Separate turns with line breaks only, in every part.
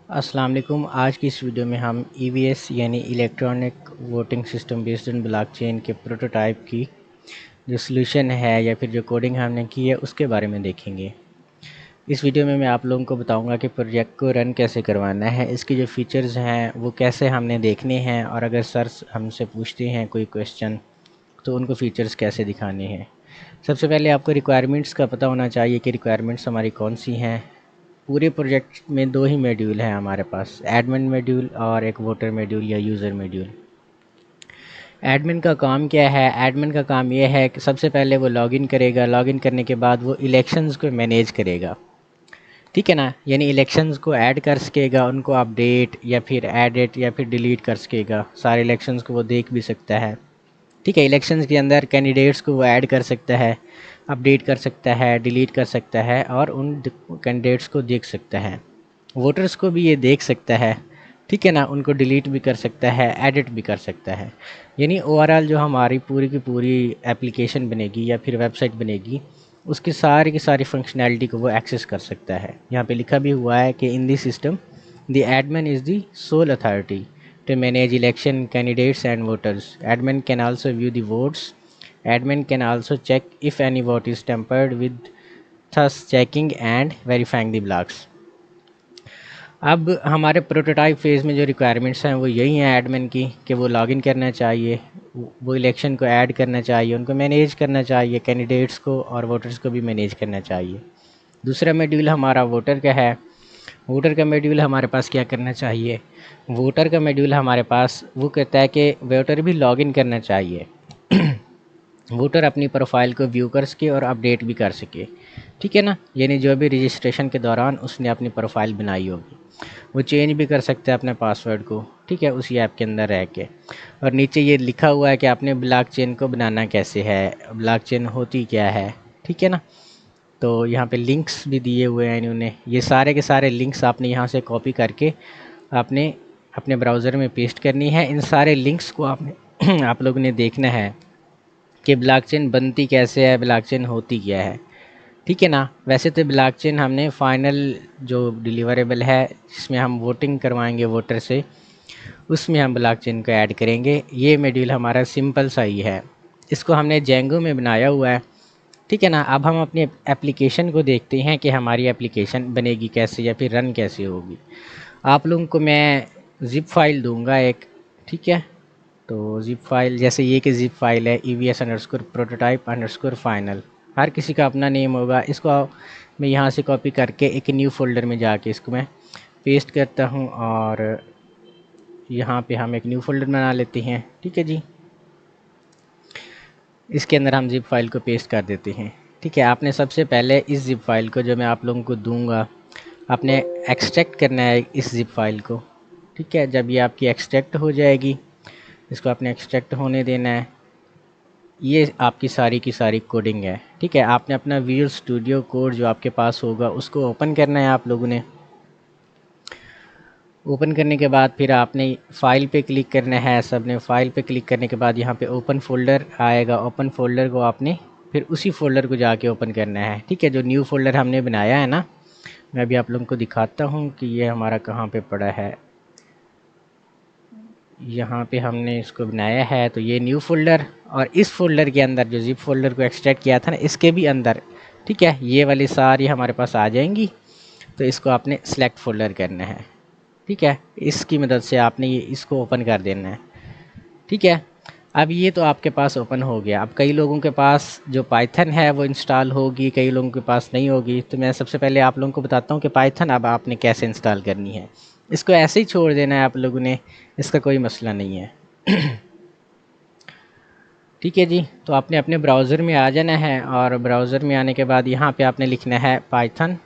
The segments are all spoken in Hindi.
अस्सलाम वालेकुम। आज की इस वीडियो में हम EVS यानी electronic voting system based on blockchain के प्रोटोटाइप की जो सॉल्यूशन है या फिर जो कोडिंग हमने की है उसके बारे में देखेंगे। इस वीडियो में मैं आप लोगों को बताऊंगा कि प्रोजेक्ट को रन कैसे करवाना है, इसके जो फीचर्स हैं वो कैसे हमने देखने हैं, और अगर सर हमसे पूछते हैं कोई क्वेश्चन तो उनको फीचर्स कैसे दिखाने हैं। सबसे पहले आपको रिक्वायरमेंट्स का पता होना चाहिए कि रिक्वायरमेंट्स हमारी कौन सी हैं। पूरे प्रोजेक्ट में दो ही मॉड्यूल हैं हमारे पास, एडमिन मॉड्यूल और एक वोटर मॉड्यूल या यूज़र मॉड्यूल। एडमिन का काम क्या है? एडमिन का काम ये है कि सबसे पहले वो लॉगिन करेगा, लॉगिन करने के बाद वो इलेक्शंस को मैनेज करेगा, ठीक है ना। यानी इलेक्शंस को ऐड कर सकेगा, उनको अपडेट या फिर एडिट या फिर डिलीट कर सकेगा। सारे इलेक्शंस को वो देख भी सकता है, ठीक है। इलेक्शंस के अंदर कैंडिडेट्स को वो ऐड कर सकता है, अपडेट कर सकता है, डिलीट कर सकता है और उन कैंडिडेट्स को देख सकता है। वोटर्स को भी ये देख सकता है, ठीक है ना। उनको डिलीट भी कर सकता है, एडिट भी कर सकता है। यानी ओवरऑल जो हमारी पूरी की पूरी एप्लीकेशन बनेगी या फिर वेबसाइट बनेगी, उसकी सारी की सारी फंक्शनैलिटी को वो एक्सेस कर सकता है। यहाँ पे लिखा भी हुआ है कि in this system the admin is the soul authority to manage election candidates and voters. Admin can also view the votes. Admin can also check if any vote is tampered with, thus checking and verifying the blocks. अब हमारे प्रोटोटाइप फेज़ में जो रिक्वायरमेंट्स हैं वो यही हैं एडमिन की, कि वो लॉगिन करना चाहिए, वो इलेक्शन को ऐड करना चाहिए, उनको मैनेज करना चाहिए, कैंडिडेट्स को और वोटर्स को भी मैनेज करना चाहिए। दूसरा मॉड्यूल हमारा वोटर का है। वोटर का मॉड्यूल हमारे पास क्या करना चाहिए? वोटर का मॉड्यूल हमारे पास वो कहता है कि वोटर भी लॉगिन करना चाहिए। वोटर अपनी प्रोफाइल को व्यू कर सके और अपडेट भी कर सके, ठीक है ना। यानी जो भी रजिस्ट्रेशन के दौरान उसने अपनी प्रोफाइल बनाई होगी वो चेंज भी कर सकते हैं अपने पासवर्ड को, ठीक है, उसी ऐप के अंदर रह के। और नीचे ये लिखा हुआ है कि आपने ब्लॉकचेन को बनाना कैसे है, ब्लॉकचेन होती क्या है, ठीक है ना। तो यहाँ पे लिंक्स भी दिए हुए हैं इन्होंने। ये सारे के सारे लिंक्स आपने यहाँ से कॉपी करके आपने अपने ब्राउज़र में पेस्ट करनी है। इन सारे लिंक्स को आपने आप लोगों ने देखना है कि ब्लॉकचेन बनती कैसे है, ब्लॉकचेन होती क्या है, ठीक है ना। वैसे तो ब्लॉकचेन हमने फाइनल जो डिलीवरेबल है जिसमें हम वोटिंग करवाएंगे वोटर से, उसमें हम ब्लॉकचेन को ऐड करेंगे। ये मॉड्यूल हमारा सिंपल सा ही है, इसको हमने जेंगो में बनाया हुआ है, ठीक है ना। अब हम अपनी एप्लीकेशन को देखते हैं कि हमारी एप्लीकेशन बनेगी कैसे या फिर रन कैसे होगी। आप लोगों को मैं ज़िप फाइल दूंगा एक, ठीक है। तो ज़िप फाइल जैसे ये कि ज़िप फाइल है EVS_prototype_final। हर किसी का अपना नेम होगा। इसको मैं यहाँ से कॉपी करके एक न्यू फोल्डर में जाके इसको मैं पेस्ट करता हूँ और यहाँ पे हम एक न्यू फोल्डर बना लेते हैं, ठीक है जी। इसके अंदर हम ज़िप फाइल को पेस्ट कर देते हैं, ठीक है। आपने सबसे पहले इस ज़िप फाइल को जो मैं आप लोगों को दूंगा आपने एक्सट्रैक्ट करना है इस ज़िप फाइल को, ठीक है। जब ये आपकी एक्सट्रैक्ट हो जाएगी, इसको आपने एक्सट्रैक्ट होने देना है। ये आपकी सारी की सारी कोडिंग है, ठीक है। आपने अपना विजुअल स्टूडियो कोड जो आपके पास होगा उसको ओपन करना है आप लोगों ने। ओपन करने के बाद फिर आपने फ़ाइल पे क्लिक करना है। सब ने फ़ाइल पे क्लिक करने के बाद यहाँ पे ओपन फोल्डर आएगा। ओपन फोल्डर को आपने फिर उसी फोल्डर को जाके ओपन करना है, ठीक है। जो न्यू फोल्डर हमने बनाया है ना, मैं अभी आप लोगों को दिखाता हूँ कि ये हमारा कहाँ पे पड़ा है। यहाँ पे हमने इसको बनाया है, तो ये न्यू फोल्डर, और इस फोल्डर के अंदर जो ज़िप फोल्डर को एक्सट्रैक्ट किया था ना, इसके भी अंदर, ठीक है, ये वाली सारी हमारे पास आ जाएंगी। तो इसको आपने सेलेक्ट फोल्डर करना है, ठीक है। इसकी मदद से आपने ये इसको ओपन कर देना है, ठीक है। अब ये तो आपके पास ओपन हो गया। अब कई लोगों के पास जो पाइथन है वो इंस्टॉल होगी, कई लोगों के पास नहीं होगी। तो मैं सबसे पहले आप लोगों को बताता हूँ कि पाइथन अब आपने कैसे इंस्टॉल करनी है। इसको ऐसे ही छोड़ देना है आप लोगों ने, इसका कोई मसला नहीं है, ठीक है जी। तो आपने अपने ब्राउज़र में आ जाना है और ब्राउज़र में आने के बाद यहाँ पे आपने लिखना है पाइथन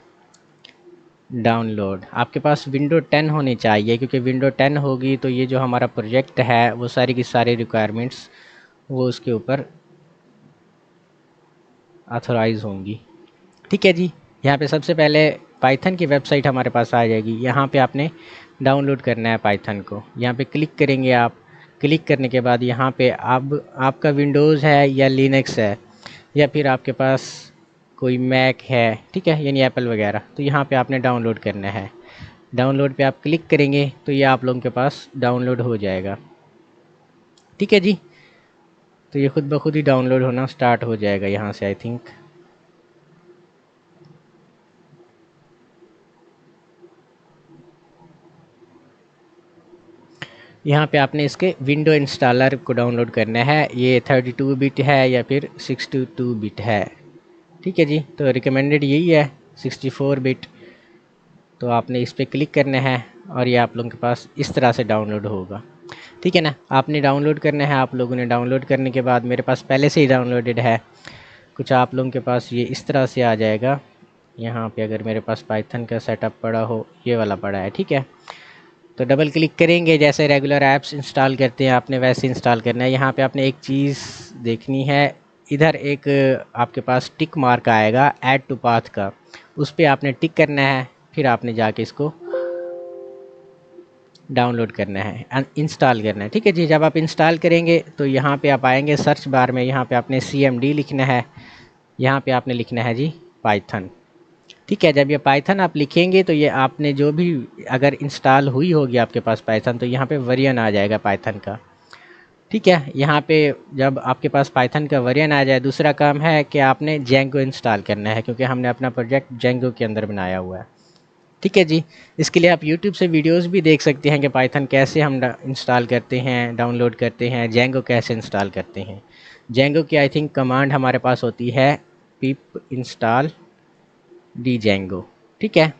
डाउनलोड। आपके पास विंडो 10 होनी चाहिए, क्योंकि विंडो 10 होगी तो ये जो हमारा प्रोजेक्ट है वो सारी की सारी रिक्वायरमेंट्स वो उसके ऊपर ऑथोराइज़ होंगी, ठीक है जी। यहाँ पे सबसे पहले पाइथन की वेबसाइट हमारे पास आ जाएगी। यहाँ पे आपने डाउनलोड करना है पाइथन को। यहाँ पे क्लिक करेंगे आप। क्लिक करने के बाद यहाँ पे अब आपका विंडोज़ है या लिनक्स है या फिर आपके पास कोई मैक है, ठीक है, यानी एप्पल वगैरह, तो यहाँ पे आपने डाउनलोड करना है। डाउनलोड पे आप क्लिक करेंगे तो ये आप लोगों के पास डाउनलोड हो जाएगा। ठीक है जी, तो ये खुद ब खुद ही डाउनलोड होना स्टार्ट हो जाएगा यहाँ से आई थिंक। यहाँ पे आपने इसके विंडो इंस्टॉलर को डाउनलोड करना है। ये 32 बिट है या फिर 62 बिट है। ठीक है जी, तो रिकमेंडेड यही है 64 बिट। तो आपने इस पर क्लिक करना है और ये आप लोगों के पास इस तरह से डाउनलोड होगा। ठीक है ना, आपने डाउनलोड करना है। आप लोगों ने डाउनलोड करने के बाद, मेरे पास पहले से ही डाउनलोडेड है, कुछ आप लोगों के पास ये इस तरह से आ जाएगा। यहाँ पे अगर मेरे पास पाइथन का सेटअप पड़ा हो, ये वाला पड़ा है। ठीक है, तो डबल क्लिक करेंगे, जैसे रेगुलर ऐप्स इंस्टॉल करते हैं आपने वैसे इंस्टॉल करना है। यहाँ पे आपने एक चीज़ देखनी है, इधर एक आपके पास टिक मार्क आएगा ऐड टू पाथ का, उस पर आपने टिक करना है, फिर आपने जाके इसको डाउनलोड करना है, इंस्टॉल करना है। ठीक है जी, जब आप इंस्टॉल करेंगे तो यहाँ पे आप आएंगे सर्च बार में, यहाँ पे आपने CMD लिखना है, यहाँ पे आपने लिखना है जी पाइथन। ठीक है, जब ये पाइथन आप लिखेंगे तो ये आपने जो भी अगर इंस्टॉल हुई होगी आपके पास पाइथन, तो यहाँ पे वर्जन आ जाएगा पाइथन का। ठीक है, यहाँ पे जब आपके पास पाइथन का वर्जन आ जाए, दूसरा काम है कि आपने जेंगो इंस्टॉल करना है, क्योंकि हमने अपना प्रोजेक्ट जेंगो के अंदर बनाया हुआ है। ठीक है जी, इसके लिए आप YouTube से वीडियोस भी देख सकते हैं कि पाइथन कैसे हम इंस्टॉल करते हैं, डाउनलोड करते हैं, जेंगो कैसे इंस्टॉल करते हैं। जेंगो की आई थिंक कमांड हमारे पास होती है पिप इंस्टॉल डी जेंगो। ठीक है,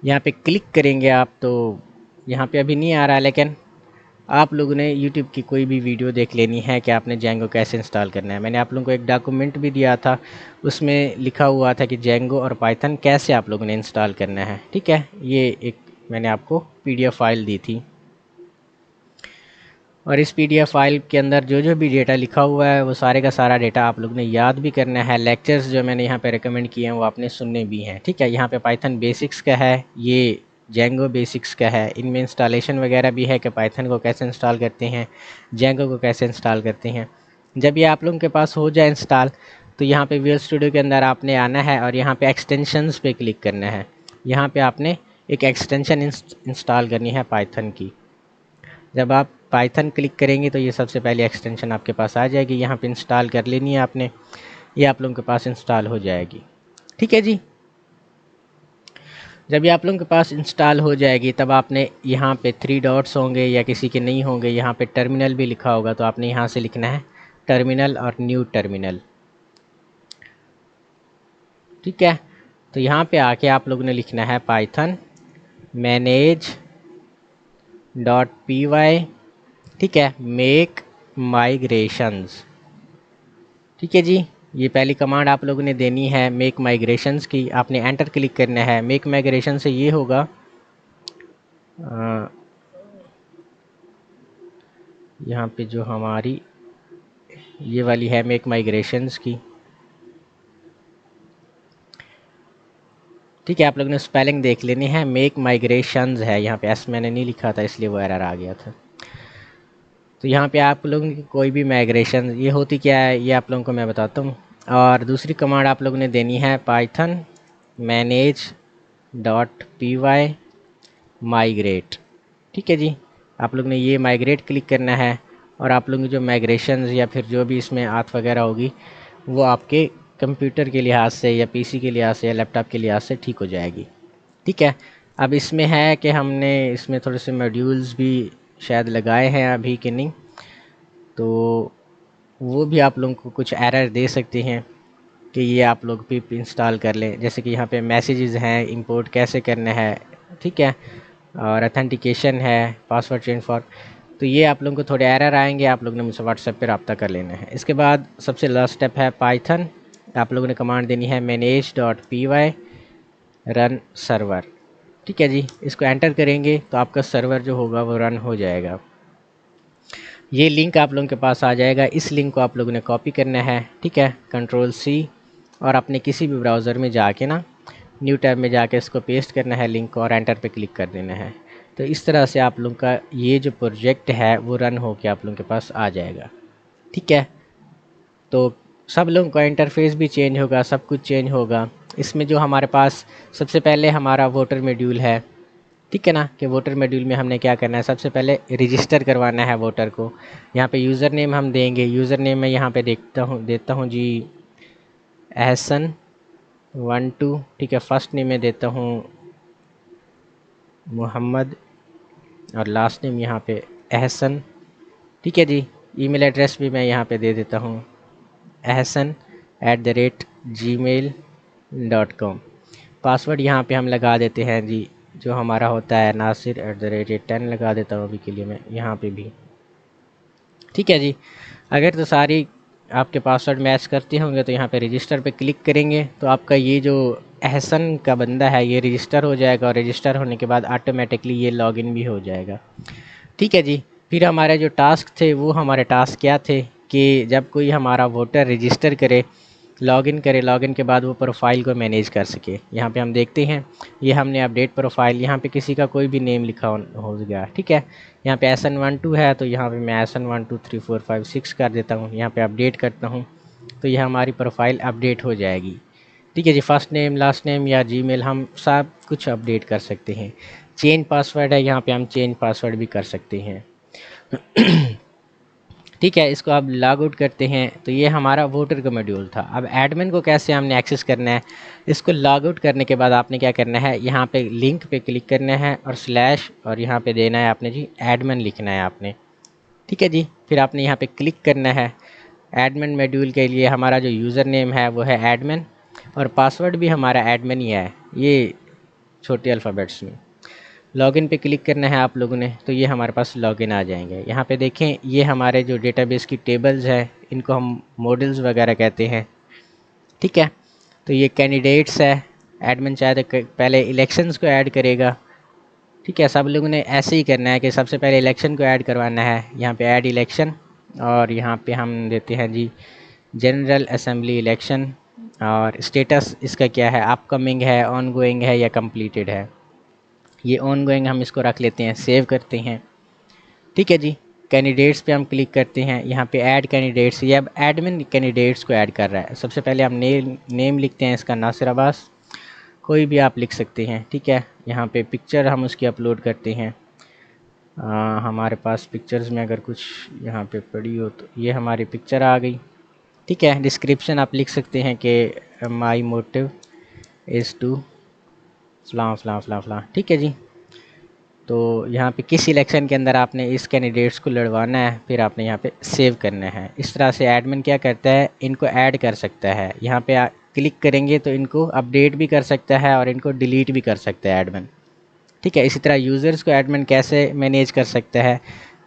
यहाँ पे क्लिक करेंगे आप, तो यहाँ पे अभी नहीं आ रहा, लेकिन आप लोगों ने YouTube की कोई भी वीडियो देख लेनी है कि आपने जेंगो कैसे इंस्टॉल करना है। मैंने आप लोगों को एक डॉक्यूमेंट भी दिया था, उसमें लिखा हुआ था कि जेंगो और पाइथन कैसे आप लोगों ने इंस्टॉल करना है। ठीक है, ये एक मैंने आपको PDF फाइल दी थी, और इस PDF फाइल के अंदर जो जो भी डेटा लिखा हुआ है वो सारे का सारा डेटा आप लोग ने याद भी करना है। लेक्चर्स जो मैंने यहाँ पे रिकमेंड किए हैं वो आपने सुनने भी हैं। ठीक है, यहाँ पे पाइथन बेसिक्स का है, ये जेंगो बेसिक्स का है, इनमें इंस्टॉलेशन वगैरह भी है कि पाइथन को कैसे इंस्टॉल करते हैं, जेंगो को कैसे इंस्टॉल करते हैं। जब ये आप लोगों के पास हो जाए इंस्टॉल, तो यहाँ पे विजुअल स्टूडियो के अंदर आपने आना है और यहाँ पे एक्सटेंशंस पे क्लिक करना है। यहाँ पे आपने एक एक्सटेंशन इंस्टॉल करनी है पाइथन की। जब आप पाइथन क्लिक करेंगे तो ये सबसे पहले एक्सटेंशन आपके पास आ जाएगी, यहाँ पे इंस्टॉल कर लेनी है आपने, ये आप लोगों के पास इंस्टॉल हो जाएगी। ठीक है जी, जब ये आप लोगों के पास इंस्टॉल हो जाएगी तब आपने यहाँ पे 3 डॉट्स होंगे या किसी के नहीं होंगे, यहाँ पे टर्मिनल भी लिखा होगा, तो आपने यहाँ से लिखना है टर्मिनल और न्यू टर्मिनल। ठीक है, तो यहाँ पे आके आप लोगों ने लिखना है पाइथन manage.py। ठीक है, मेक माइग्रेशंस। ठीक है जी, ये पहली कमांड आप लोगों ने देनी है मेक माइग्रेशंस की, आपने एंटर क्लिक करना है। मेक माइग्रेशन से ये होगा, यहाँ पे जो हमारी ये वाली है मेक माइग्रेशंस की। ठीक है, आप लोगों ने स्पेलिंग देख लेनी है, मेक माइग्रेशंस है, यहाँ पे एस मैंने नहीं लिखा था इसलिए वो एरर आ गया था। तो यहाँ पे आप लोगों की कोई भी माइग्रेशन ये होती क्या है, ये आप लोगों को मैं बताता हूँ। और दूसरी कमांड आप लोगों ने देनी है पाइथन manage.py माइग्रेट। ठीक है जी, आप लोग ने ये माइग्रेट क्लिक करना है, और आप लोगों की जो माइग्रेशन या फिर जो भी इसमें आत वगैरह होगी वो आपके कंप्यूटर के लिहाज से या PC के लिहाज से या लैपटॉप के लिहाज से ठीक हो जाएगी। ठीक है, अब इसमें है कि हमने इसमें थोड़े से मॉड्यूल्स भी शायद लगाए हैं अभी कि नहीं, तो वो भी आप लोगों को कुछ एरर दे सकते हैं कि ये आप लोग पिप इंस्टॉल कर लें। जैसे कि यहाँ पे मैसेजेस हैं, इंपोर्ट कैसे करना है, ठीक है, और अथेंटिकेशन है, पासवर्ड चेंज फॉर, तो ये आप लोगों को थोड़े एरर आएंगे, आप लोगों ने मुझसे व्हाट्सएप पे रब्ता कर लेना है। इसके बाद सबसे लास्ट स्टेप है पाइथन, आप लोगों ने कमांड देनी है manage.py रन सर्वर। ठीक है जी, इसको एंटर करेंगे तो आपका सर्वर जो होगा वो रन हो जाएगा। ये लिंक आप लोगों के पास आ जाएगा, इस लिंक को आप लोगों ने कॉपी करना है। ठीक है, Ctrl+C, और अपने किसी भी ब्राउज़र में जाके ना न्यू टैब में जाके इसको पेस्ट करना है लिंक को, और एंटर पे क्लिक कर देना है। तो इस तरह से आप लोगों का ये जो प्रोजेक्ट है वो रन हो के आप लोगों के पास आ जाएगा। ठीक है, तो सब लोगों का इंटरफेस भी चेंज होगा, सब कुछ चेंज होगा। इसमें जो हमारे पास सबसे पहले हमारा वोटर मॉड्यूल है, ठीक है ना, कि वोटर मॉड्यूल में हमने क्या करना है, सबसे पहले रजिस्टर करवाना है वोटर को। यहाँ पे यूज़र नेम हम देंगे, यूज़र नेम मैं यहाँ पे देता हूँ जी Ehsan12, ठीक है। फर्स्ट नेम में देता हूँ मोहम्मद और लास्ट नेम यहाँ पे एहसन, ठीक है जी। ईमेल एड्रेस भी मैं यहाँ पे दे देता हूँ ehsan@gmail.com। पासवर्ड यहाँ पे हम लगा देते हैं जी, जो हमारा होता है nasir@10 लगा देता हूँ अभी के लिए मैं यहाँ पे भी, ठीक है जी। अगर तो सारी आपके पासवर्ड मैच करते होंगे तो यहाँ पे रजिस्टर पे क्लिक करेंगे तो आपका ये जो एहसन का बंदा है ये रजिस्टर हो जाएगा, और रजिस्टर होने के बाद ऑटोमेटिकली ये लॉगिन भी हो जाएगा, ठीक है जी। फिर हमारे जो टास्क थे वो हमारे टास्क क्या थे कि जब कोई हमारा वोटर रजिस्टर करे, लॉगिन करे, लॉगिन के बाद वो प्रोफाइल को मैनेज कर सके। यहाँ पे हम देखते हैं ये हमने अपडेट प्रोफाइल, यहाँ पे किसी का कोई भी नेम लिखा हो गया, ठीक है। यहाँ पे Ehsan12 है तो यहाँ पे मैं Ehsan123456 कर देता हूँ, यहाँ पे अपडेट करता हूँ तो यह हमारी प्रोफाइल अपडेट हो जाएगी, ठीक है जी। फर्स्ट नेम, लास्ट नेम या जीमेल हम सब कुछ अपडेट कर सकते हैं। चेंज पासवर्ड है, यहाँ पे हम चेंज पासवर्ड भी कर सकते हैं ठीक है। इसको अब लॉग आउट करते हैं तो ये हमारा वोटर का मॉड्यूल था। अब एडमिन को कैसे हमने एक्सेस करना है, इसको लॉग आउट करने के बाद आपने क्या करना है, यहाँ पे लिंक पे क्लिक करना है और स्लैश और यहाँ पे देना है आपने जी एडमिन लिखना है आपने, ठीक है जी। फिर आपने यहाँ पे क्लिक करना है। एडमिन मॉड्यूल के लिए हमारा जो यूज़र नेम है वो है एडमिन और पासवर्ड भी हमारा एडमिन ही है, ये छोटे अल्फ़ाबेट्स में। लॉगिन पे क्लिक करना है आप लोगों ने तो ये हमारे पास लॉगिन आ जाएंगे। यहाँ पे देखें ये हमारे जो डेटाबेस की टेबल्स हैं इनको हम मॉडल्स वगैरह कहते हैं, ठीक है। तो ये कैंडिडेट्स है, एडमिन चाहे तो पहले इलेक्शंस को ऐड करेगा, ठीक है। सब लोगों ने ऐसे ही करना है कि सबसे पहले इलेक्शन को ऐड करवाना है। यहाँ पे ऐड इलेक्शन और यहाँ पे हम देते हैं जी जनरल असेंबली इलेक्शन और स्टेटस इसका क्या है, अपकमिंग है, ऑनगोइंग है या कंप्लीटेड है। ये ऑन गोइंग हम इसको रख लेते हैं, सेव करते हैं, ठीक है जी। कैंडिडेट्स पे हम क्लिक करते हैं, यहाँ पे ऐड कैंडिडेट्स, ये अब एडमिन कैंडिडेट्स को ऐड कर रहा है। सबसे पहले हम नेम लिखते हैं इसका नासिर अब्बास, कोई भी आप लिख सकते हैं, ठीक है। यहाँ पे पिक्चर हम उसकी अपलोड करते हैं। हमारे पास पिक्चर्स में अगर कुछ यहाँ पे पड़ी हो तो ये हमारी पिक्चर आ गई, ठीक है। डिस्क्रिप्शन आप लिख सकते हैं कि माई मोटिव इज़ टू फ़लाँ फ़लाँ फ़लाँ फ़लाँ, ठीक है जी। तो यहाँ पे किस इलेक्शन के अंदर आपने इस कैंडिडेट्स को लड़वाना है, फिर आपने यहाँ पे सेव करना है। इस तरह से एडमिन क्या करता है, इनको ऐड कर सकता है। यहाँ पे क्लिक करेंगे तो इनको अपडेट भी कर सकता है और इनको डिलीट भी कर सकता है एडमिन, ठीक है। इसी तरह यूज़र्स को एडमिन कैसे मैनेज कर सकता है,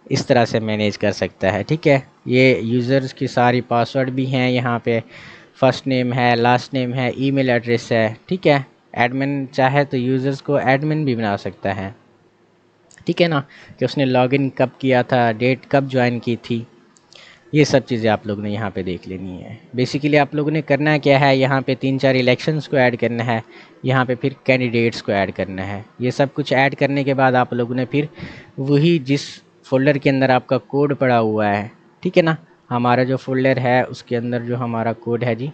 इस तरह से मैनेज कर सकता है, ठीक है। ये यूज़र्स की सारी पासवर्ड भी हैं, यहाँ पे फर्स्ट नेम है, लास्ट नेम है, ईमेल एड्रेस है, ठीक है। एडमिन चाहे तो यूज़र्स को एडमिन भी बना सकता है, ठीक है ना, कि उसने लॉगिन कब किया था, डेट कब ज्वाइन की थी, ये सब चीज़ें आप लोगों ने यहाँ पे देख लेनी है। बेसिकली आप लोगों ने करना क्या है, यहाँ पे 3-4 इलेक्शंस को ऐड करना है, यहाँ पे फिर कैंडिडेट्स को ऐड करना है। ये सब कुछ ऐड करने के बाद आप लोगों ने फिर वही जिस फोल्डर के अंदर आपका कोड पड़ा हुआ है, ठीक है ना, हमारा जो फोल्डर है उसके अंदर जो हमारा कोड है जी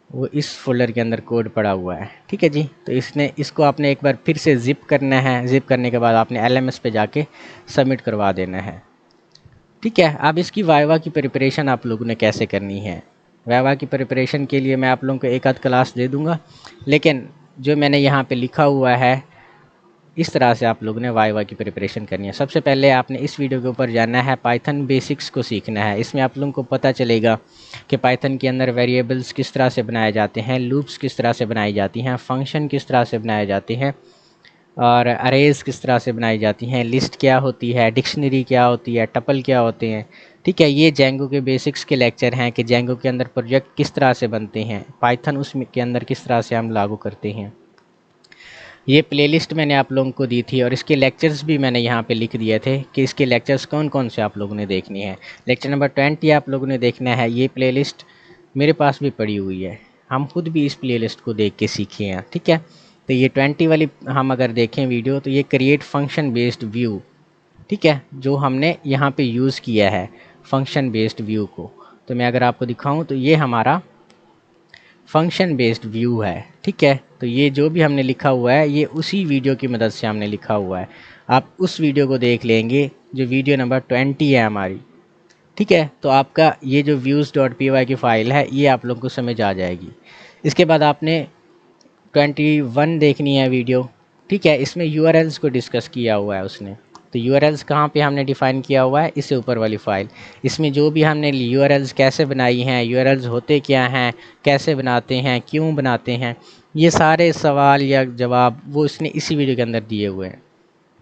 वो इस फोल्डर के अंदर कोड पड़ा हुआ है, ठीक है जी। तो इसको आपने एक बार फिर से ज़िप करना है। ज़िप करने के बाद आपने LMS पे जाके सबमिट करवा देना है, ठीक है। अब इसकी वाइवा की प्रिपरेशन आप लोगों ने कैसे करनी है, वाइवा की प्रिपरेशन के लिए मैं आप लोगों को एक आध क्लास दे दूँगा, लेकिन जो मैंने यहाँ पे लिखा हुआ है इस तरह से आप लोगों ने वाइवा की प्रिपरेशन करनी है। सबसे पहले आपने इस वीडियो के ऊपर जाना है, पाइथन बेसिक्स को सीखना है। इसमें आप लोगों को पता चलेगा कि पाइथन के अंदर वेरिएबल्स किस तरह से बनाए जाते हैं, लूप्स किस तरह से बनाई जाती हैं, फंक्शन किस तरह से बनाए जाते हैं और अरेज किस तरह से बनाई जाती हैं, लिस्ट क्या होती है, डिक्शनरी क्या होती है, टपल क्या होते हैं, ठीक है। ये जेंगो के बेसिक्स के लेक्चर हैं कि जेंगो के अंदर प्रोजेक्ट किस तरह से बनते हैं, पाइथन उसमें के अंदर किस तरह से हम लागू करते हैं। ये प्लेलिस्ट मैंने आप लोगों को दी थी और इसके लेक्चर्स भी मैंने यहाँ पे लिख दिए थे कि इसके लेक्चर्स कौन कौन से आप लोगों ने देखनी है। लेक्चर नंबर 20 आप लोगों ने देखना है। ये प्लेलिस्ट मेरे पास भी पड़ी हुई है, हम खुद भी इस प्लेलिस्ट को देख के सीखे हैं, ठीक है। तो ये 20 वाली हम अगर देखें वीडियो तो ये क्रिएट फंक्शन बेस्ड व्यू, ठीक है, जो हमने यहाँ पे यूज़ किया है फंक्शन बेस्ड व्यू को। तो मैं अगर आपको दिखाऊँ तो ये हमारा फंक्शन बेस्ड व्यू है। ठीक है, तो ये जो भी हमने लिखा हुआ है ये उसी वीडियो की मदद से हमने लिखा हुआ है। आप उस वीडियो को देख लेंगे जो वीडियो नंबर 20 है हमारी। ठीक है, तो आपका ये जो views.py की फ़ाइल है ये आप लोगों को समझ आ जाएगी। इसके बाद आपने 21 देखनी है वीडियो। ठीक है, इसमें यूआरएल्स को डिस्कस किया हुआ है उसने। तो यूआरएल्स कहाँ पे हमने डिफ़ाइन किया हुआ है, इससे ऊपर वाली फ़ाइल। इसमें जो भी हमने यूआरएल्स कैसे बनाई हैं, यूआरएल्स होते क्या हैं, कैसे बनाते हैं, क्यों बनाते हैं, ये सारे सवाल या जवाब वो इसने इसी वीडियो के अंदर दिए हुए हैं।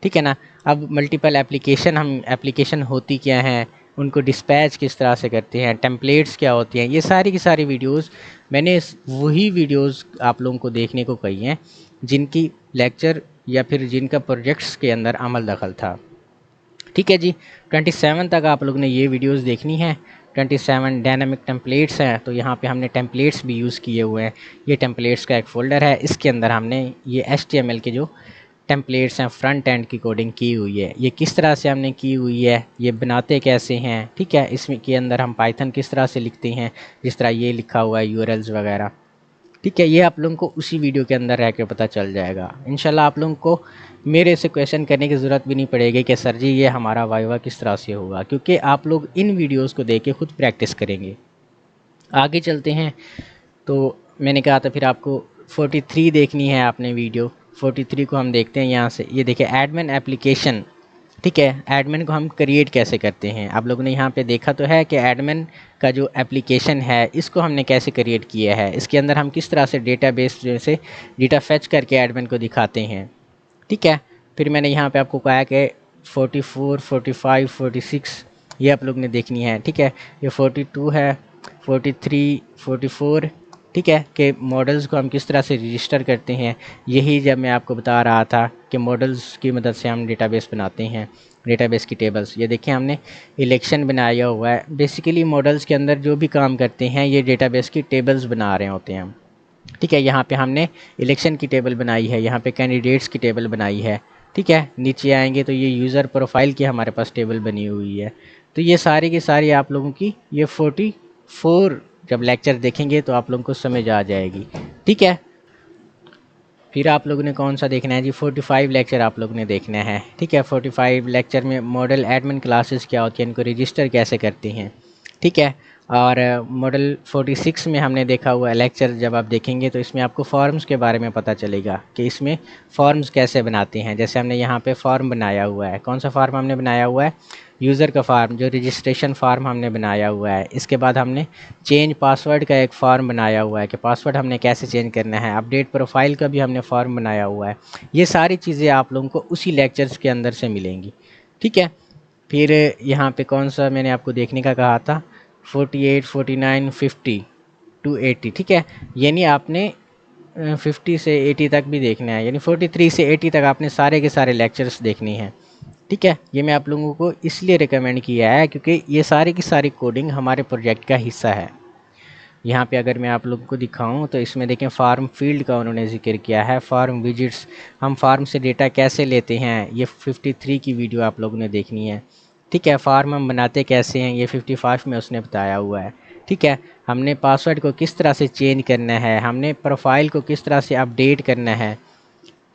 ठीक है ना। अब मल्टीपल एप्लीकेशन होती क्या हैं, उनको डिस्पैच किस तरह से करते हैं, टेम्पलेट्स क्या होती हैं, ये सारी की सारी वीडियोस मैंने वही वीडियोस आप लोगों को देखने को कही हैं जिनकी लेक्चर या फिर जिनका प्रोजेक्ट्स के अंदर अमल दखल था। ठीक है जी, 27 तक आप लोग ने ये वीडियोस देखनी है। 27 डायनामिक टेम्पलेट्स हैं, तो यहाँ पे हमने टेम्पलेट्स भी यूज़ किए हुए हैं। ये टेम्पलेट्स का एक फ़ोल्डर है, इसके अंदर हमने ये HTML के जो टेम्पलेट्स हैं फ्रंट एंड की कोडिंग की हुई है। ये किस तरह से हमने की हुई है, ये बनाते कैसे हैं। ठीक है, इसमें के अंदर हम पाइथन किस तरह से लिखते हैं, जिस तरह ये लिखा हुआ है यूआरएल्स वगैरह। ठीक है, ये आप लोगों को उसी वीडियो के अंदर रह के पता चल जाएगा। इंशाल्लाह आप लोगों को मेरे से क्वेश्चन करने की ज़रूरत भी नहीं पड़ेगी कि सर जी ये हमारा वाइवा किस तरह से होगा, क्योंकि आप लोग इन वीडियोज़ को देख के खुद प्रैक्टिस करेंगे। आगे चलते हैं। तो मैंने कहा था फिर आपको 43 देखनी है आपने वीडियो। 43 को हम देखते हैं यहाँ से। ये देखिए एडमिन एप्लीकेशन। ठीक है, एडमिन को हम क्रिएट कैसे करते हैं। आप लोगों ने यहाँ पे देखा तो है कि एडमिन का जो एप्लीकेशन है इसको हमने कैसे क्रिएट किया है। इसके अंदर हम किस तरह से डेटाबेस जैसे डेटा फेच करके एडमिन को दिखाते हैं। ठीक है, फिर मैंने यहाँ पे आपको कहा कि 44, 45, 46 ये आप लोग ने देखनी है। ठीक है, ये 42 है, 43, 44। ठीक है, कि मॉडल्स को हम किस तरह से रजिस्टर करते हैं। यही जब मैं आपको बता रहा था कि मॉडल्स की मदद से हम डेटाबेस बनाते हैं, डेटाबेस की टेबल्स। ये देखिए हमने इलेक्शन बनाया हुआ है। बेसिकली मॉडल्स के अंदर जो भी काम करते हैं ये डेटाबेस की टेबल्स बना रहे होते हैं हम। ठीक है, यहाँ पे हमने इलेक्शन की टेबल बनाई है, यहाँ पे कैंडिडेट्स की टेबल बनाई है। ठीक है, नीचे आएंगे तो ये यूज़र प्रोफाइल की हमारे पास टेबल बनी हुई है। तो ये सारी की सारी आप लोगों की ये 44 जब लेक्चर देखेंगे तो आप लोगों को समझ आ जाएगी। ठीक है, फिर आप लोगों ने कौन सा देखना है जी, 45 लेक्चर आप लोगों ने देखना है। ठीक है, 45 लेक्चर में मॉडल एडमिन क्लासेस क्या होती हैं, इनको रजिस्टर कैसे करते हैं। ठीक है, और मॉडल 46 में हमने देखा हुआ लेक्चर जब आप देखेंगे तो इसमें आपको फॉर्म्स के बारे में पता चलेगा कि इसमें फॉर्म्स कैसे बनाते हैं। जैसे हमने यहाँ पे फॉर्म बनाया हुआ है, कौन सा फॉर्म हमने बनाया हुआ है, यूज़र का फॉर्म, जो रजिस्ट्रेशन फॉर्म हमने बनाया हुआ है। इसके बाद हमने चेंज पासवर्ड का एक फॉर्म बनाया हुआ है कि पासवर्ड हमने कैसे चेंज करना है। अपडेट प्रोफाइल का भी हमने फॉर्म बनाया हुआ है। ये सारी चीज़ें आप लोगों को उसी लेक्चर्स के अंदर से मिलेंगी। ठीक है, फिर यहाँ पे कौन सा मैंने आपको देखने का कहा था, 48, 49, 50 टू 80। ठीक है, यानी आपने 50 से 80 तक भी देखना है, यानी 43 से 80 तक आपने सारे के सारे लेक्चर्स देखनी है। ठीक है, ये मैं आप लोगों को इसलिए रिकमेंड किया है क्योंकि ये सारी की सारी कोडिंग हमारे प्रोजेक्ट का हिस्सा है। यहाँ पे अगर मैं आप लोगों को दिखाऊं तो इसमें देखें फार्म फील्ड का उन्होंने जिक्र किया है, फार्म विजिट्स, हम फार्म से डेटा कैसे लेते हैं, ये 53 की वीडियो आप लोगों ने देखनी है। ठीक है, फार्म हम बनाते कैसे हैं, ये 55 में उसने बताया हुआ है। ठीक है, हमने पासवर्ड को किस तरह से चेंज करना है, हमने प्रोफाइल को किस तरह से अपडेट करना है।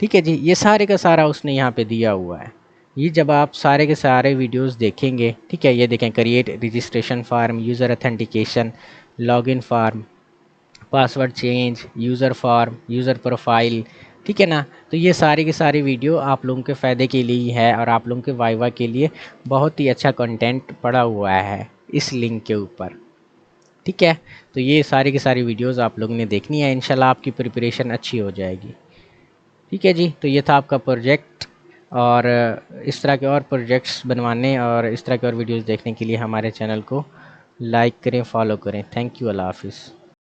ठीक है जी, ये सारे का सारा उसने यहाँ पे दिया हुआ है। ये जब आप सारे के सारे वीडियोस देखेंगे, ठीक है, ये देखें create registration form, user authentication, login form, password change, user form, user profile. ठीक है ना। तो ये सारी की सारी वीडियो आप लोगों के फ़ायदे के लिए ही है और आप लोगों के वाइवा के लिए बहुत ही अच्छा कंटेंट पड़ा हुआ है इस लिंक के ऊपर। ठीक है, तो ये सारी की सारी वीडियोस आप लोगों ने देखनी है, इंशाल्लाह आपकी प्रिपरेशन अच्छी हो जाएगी। ठीक है जी, तो ये था आपका प्रोजेक्ट। और इस तरह के और प्रोजेक्ट्स बनवाने और इस तरह के और वीडियोस देखने के लिए हमारे चैनल को लाइक करें, फॉलो करें। थैंक यू, अल्लाह हाफिज़।